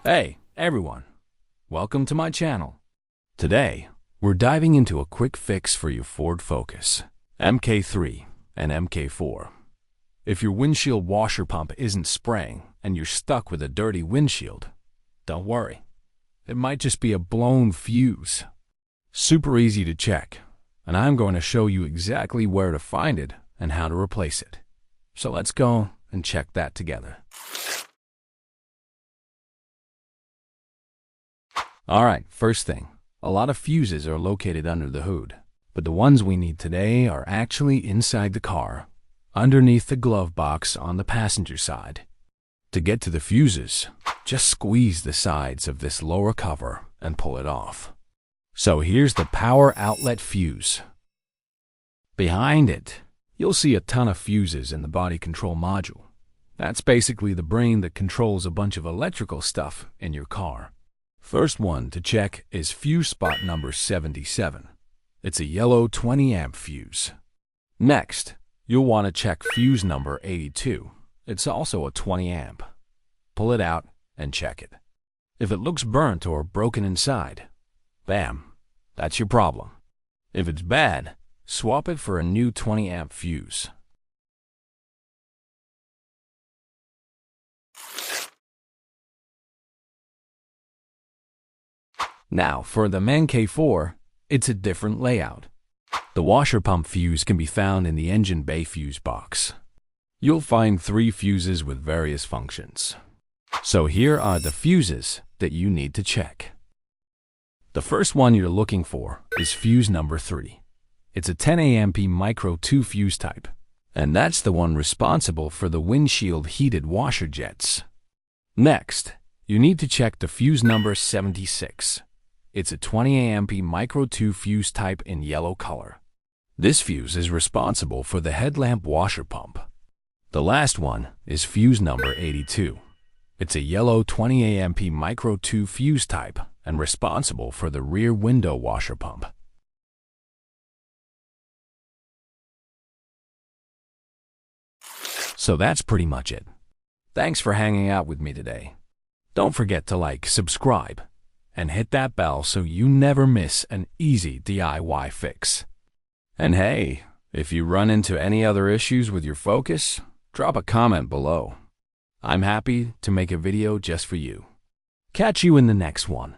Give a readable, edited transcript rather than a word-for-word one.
Hey, everyone. Welcome to my channel. Today, we're diving into a quick fix for your Ford Focus MK3 and MK4. If your windshield washer pump isn't spraying and you're stuck with a dirty windshield, don't worry. It might just be a blown fuse. Super easy to check, and I'm going to show you exactly where to find it and how to replace it. So let's go and check that together. Alright, first thing, a lot of fuses are located under the hood, but the ones we need today are actually inside the car, underneath the glove box on the passenger side. To get to the fuses, just squeeze the sides of this lower cover and pull it off. So here's the power outlet fuse. Behind it, you'll see a ton of fuses in the body control module. That's basically the brain that controls a bunch of electrical stuff in your car. First one to check is fuse spot number 77. It's a yellow 20 amp fuse. Next, you'll want to check fuse number 82. It's also a 20 amp. Pull it out and check it. If it looks burnt or broken inside, bam, that's your problem. If it's bad, swap it for a new 20 amp fuse. Now, for the MK4, it's a different layout. The washer pump fuse can be found in the engine bay fuse box. You'll find 3 fuses with various functions. So here are the fuses that you need to check. The first one you're looking for is fuse number 3. It's a 10 amp micro 2 fuse type, and that's the one responsible for the windshield heated washer jets. Next, you need to check the fuse number 76. It's a 20 amp micro 2 fuse type in yellow color. This fuse is responsible for the headlamp washer pump. The last one is fuse number 82. It's a yellow 20 amp micro 2 fuse type and responsible for the rear window washer pump. So that's pretty much it. Thanks for hanging out with me today. Don't forget to like, subscribe, and hit that bell so you never miss an easy DIY fix. And hey, if you run into any other issues with your Focus, drop a comment below. I'm happy to make a video just for you. Catch you in the next one.